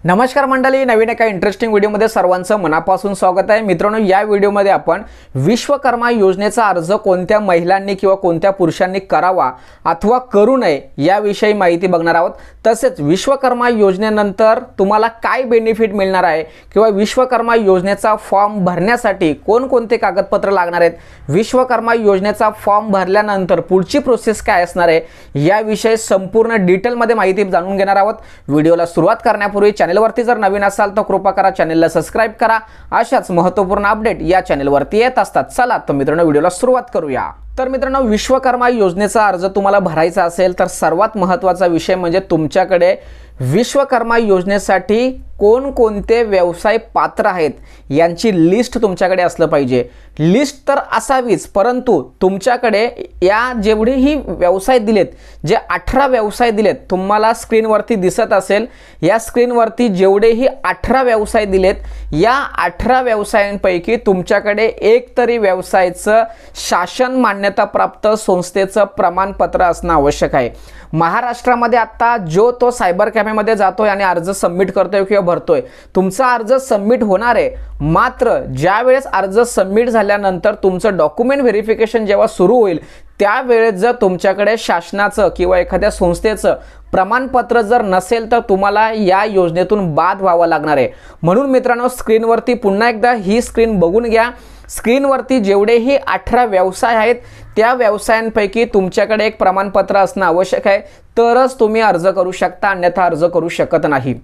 नमस्कार मंडळी, नवीन एका इंटरेस्टिंग व्हिडिओमध्ये सर्वांचं मनापासून स्वागत आहे। मित्रांनो, या व्हिडिओमध्ये आपण विश्वकर्मा योजनेचा अर्ज कोणत्या महिलांनी किंवा कोणत्या पुरुषांनी करावा अथवा करू नये याविषयी माहिती बघणार आहोत। तसेच विश्वकर्मा योजनेनंतर तुम्हाला काय बेनिफिट मिळणार आहे किंवा विश्वकर्मा योजनेचा फॉर्म भरण्यासाठी कोणकोणते कागदपत्र लागणार आहेत, विश्वकर्मा योजनेचा फॉर्म भरल्यानंतर पुढची प्रोसेस काय असणार आहे याविषयी संपूर्ण डिटेलमध्ये माहिती जाणून घेणार आहोत। व्हिडिओला सुरुवात करण्यापूर्वी चॅनलवरती जर नवीन असाल तर कृपा करा चॅनलला सबस्क्राइब करा। अशाच महत्त्वपूर्ण अपडेट या चॅनलवरती येत असतात। चला तर मित्रांनो, व्हिडिओला सुरुवात करूया। तर मित्रांनो, विश्वकर्मा योजनेचा अर्ज तुम्हाला भरायचा असेल तर सर्वात महत्त्वाचा विषय म्हणजे तुमच्याकडे विश्वकर्मा योजनेसाठी कोणकोणते व्यवसाय पात्र आहेत यांची लिस्ट तुमच्याकडे असलं पाहिजे। लिस्ट तर असावीच, परंतु तुमच्याकडे या जेवढेही व्यवसाय दिलेत, जे 18 व्यवसाय दिलेत, तुम्हाला स्क्रीनवरती दिसत असेल, या स्क्रीनवरती जेवढेही 18 व्यवसाय दिलेत, या 18 व्यवसायांपैकी तुमच्याकडे एक तरी व्यवसायाचं शासन मान्यताप्राप्त संस्थेचं प्रमाणपत्र असणं आवश्यक आहे। महाराष्ट्रामध्ये आता जो तो सायबर कॅफेमध्ये जातोय आणि अर्ज सबमिट करतोय किंवा भरतोय, तुमचा अर्ज सबमिट होणार आहे। मात्र ज्यावेळेस अर्ज सबमिट झाल्यानंतर तुमचं डॉक्युमेंट व्हेरिफिकेशन जेव्हा सुरू होईल त्यावेळेस जर तुमच्याकडे शासनाचं किंवा एखाद्या संस्थेचं प्रमाणपत्र जर नसेल तर तुम्हाला या योजनेतून बाद व्हावं लागणार आहे। म्हणून मित्रांनो, स्क्रीनवरती पुन्हा एकदा ही स्क्रीन बघून घ्या। स्क्रीनवरती जेवढेही 18 व्यवसाय आहेत त्या व्यवसायांपैकी तुमच्याकडे एक प्रमाणपत्र असणं आवश्यक आहे, तरच तुम्ही अर्ज करू शकता, अन्यथा अर्ज करू शकत नाही।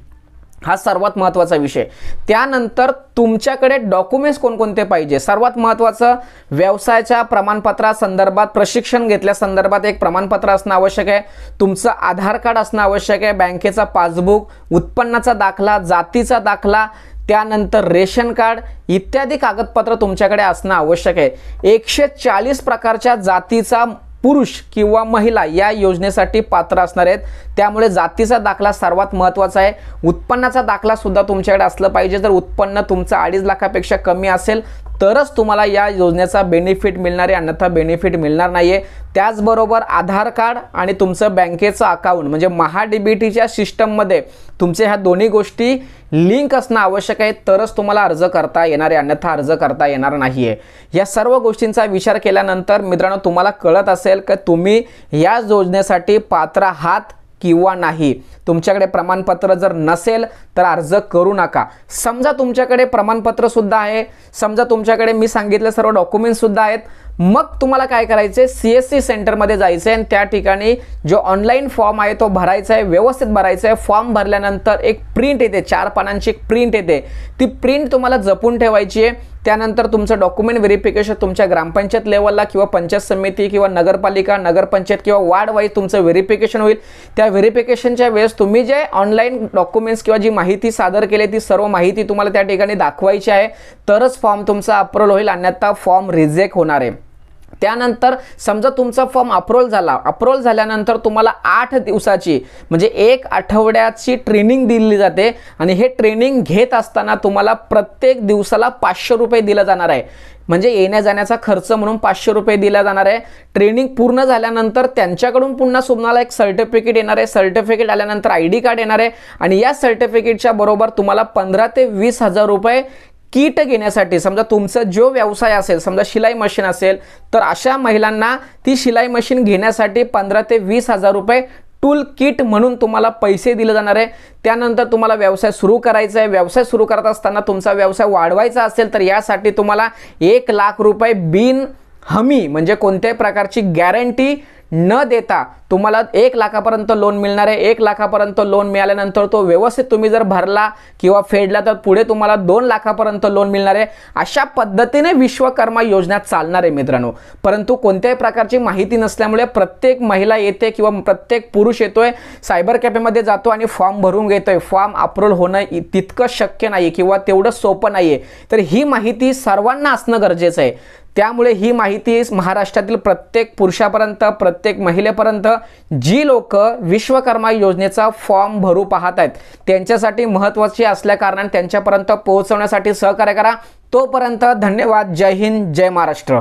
हा सर्वात महत्त्वाचा विषय। त्यानंतर तुमच्याकडे डॉक्युमेंट्स कोणकोणते पाहिजे, सर्वात महत्त्वाचं व्यवसायाच्या प्रमाणपत्रासंदर्भात प्रशिक्षण घेतल्या संदर्भात एक प्रमाणपत्र असणं आवश्यक आहे। तुमचं आधार कार्ड असणं आवश्यक आहे, बँकेचा पासबुक, उत्पन्नाचा दाखला, जातीचा दाखला, त्यानंतर रेशन कार्ड इत्यादी कागदपत्र तुमच्याकडे असणं आवश्यक आहे। 140 प्रकारच्या जातीचा पुरुष किंवा महिला या योजनेसाठी पात्र असणार आहेत, त्यामुळे जातीचा दाखला सर्वात महत्त्वाचा आहे। उत्पन्नाचा दाखला सुद्धा तुमच्याकडे असलं पाहिजे। जर उत्पन्न तुमचं 2.5 लाखापेक्षा कमी असेल तरच तुम्हाला या योजनेचा बेनिफिट मिळणार आहे, अन्यथा बेनिफिट मिळणार नाहीये। त्याचबरोबर आधार कार्ड आणि तुमचं बँकेचं अकाउंट म्हणजे महाडीबीटीच्या सिस्टममध्ये तुमचे ह्या दोन्ही गोष्टी लिंक असणं आवश्यक आहे, तरच तुम्हाला अर्ज करता येणार आहे, अन्यथा अर्ज करता येणार नाहीये। या सर्व गोष्टींचा विचार केल्यानंतर मित्रांनो, तुम्हाला कळत असेल की तुम्ही या योजनेसाठी पात्र आहात किंवा नाही। तुमच्याकडे प्रमाणपत्र जर नसेल तर अर्ज करू नका। समजा तुमच्याकडे प्रमाणपत्र सुद्धा आहे, समजा तुमच्याकडे मी सांगितले सर्व डॉक्युमेंट्स सुद्धा आहेत, मग तुम्हाला काय करायचे, CSC सेंटरमध्ये जायचं आणि त्या ठिकाणी जो ऑनलाईन फॉर्म आहे तो भरायचा आहे, व्यवस्थित भरायचा आहे। फॉर्म भरल्यानंतर एक प्रिंट येते, 4 पानांची एक प्रिंट येते, ती प्रिंट तुम्हाला जपून ठेवायची आहे। त्यानंतर तुमचं डॉक्युमेंट व्हेरिफिकेशन तुमच्या ग्रामपंचायत लेवलला किंवा पंचायत समिती किंवा नगरपालिका, नगरपंचायत किंवा वार्ड वाईज तुमचं व्हेरिफिकेशन होईल। त्या व्हेरिफिकेशनच्या वेळेस तुम्ही जे ऑनलाईन डॉक्युमेंट्स किंवा जी माहिती सादर केली ती सर्व माहिती तुम्हाला त्या ठिकाणी दाखवायची आहे, तरच फॉर्म तुमचा अप्रूव्ह होईल, अन्यथा फॉर्म रिजेक्ट होणार आहे। त्यानंतर समजा तुमचा फॉर्म अप्रूव्ह झाल्यानंतर तुम्हाला 8 दिवसाची म्हणजे 1 आठवड्याची ट्रेनिंग दिली जाते आणि हे ट्रेनिंग घेत असताना तुम्हाला प्रत्येक दिवसाला 500 रुपये दिला जाणार आहे। म्हणजे येण्या जाण्याचा खर्च म्हणून 500 रुपये दिला जाणार आहे। ट्रेनिंग पूर्ण झाल्यानंतर त्यांच्याकडून पुन्हा तुम्हाला एक सर्टिफिकेट येणार आहे। सर्टिफिकेट आल्यानंतर ID कार्ड येणार आहे आणि या सर्टिफिकेटच्या बरोबर तुम्हाला 15 ते 20 हजार रुपये किट घेण्यासाठी, समजा तुमचा जो व्यवसाय असेल, समजा शिलाई मशीन असेल तर अशा महिलांना ती शिलाई मशीन घेण्यासाठी 15 ते 20 हजार रुपये टूल किट म्हणून तुम्हाला पैसे दिले जाणार आहे। त्यानंतर तुम्हाला व्यवसाय सुरू करायचा आहे। व्यवसाय सुरू करत असताना तुमचा व्यवसाय वाढवायचा असेल तर यासाठी तुम्हाला 1 लाख रुपये बिन हमी म्हणजे कोणत्याही प्रकारची गॅरंटी न देता तुम्हाला 1 लाखापर्यंत लोन मिळणार आहे। 1 लाखापर्यंत लोन मिळाल्यानंतर तो व्यवस्थित तुम्ही जर भरला किंवा फेडला तर पुढे तुम्हाला 2 लाखापर्यंत लोन मिळणार आहे। अशा पद्धतीने विश्वकर्मा योजना चालणार आहे मित्रांनो। परंतु कोणत्याही प्रकारची माहिती नसल्यामुळे प्रत्येक महिला येते किंवा प्रत्येक पुरुष येतोय, सायबर कॅफेमध्ये जातो आणि फॉर्म भरून घेतोय। फॉर्म अप्रूव्ह होणं तितकं शक्य नाही किंवा तेवढं सोपं नाहीये, तर ही माहिती सर्वांना असणं गरजेचं आहे। त्यामुळे ही माहिती महाराष्ट्रातील प्रत्येक पुरुषापर्यंत, प्रत्येक महिलेपर्यंत जी लोक विश्वकर्मा योजनेचा फॉर्म भरू पाहत आहेत त्यांच्यासाठी महत्त्वाची असल्याकारणाने त्यांच्यापर्यंत पोहोचवण्यासाठी सहकार्य करा। तोपर्यंत धन्यवाद। जय हिंद, जय महाराष्ट्र।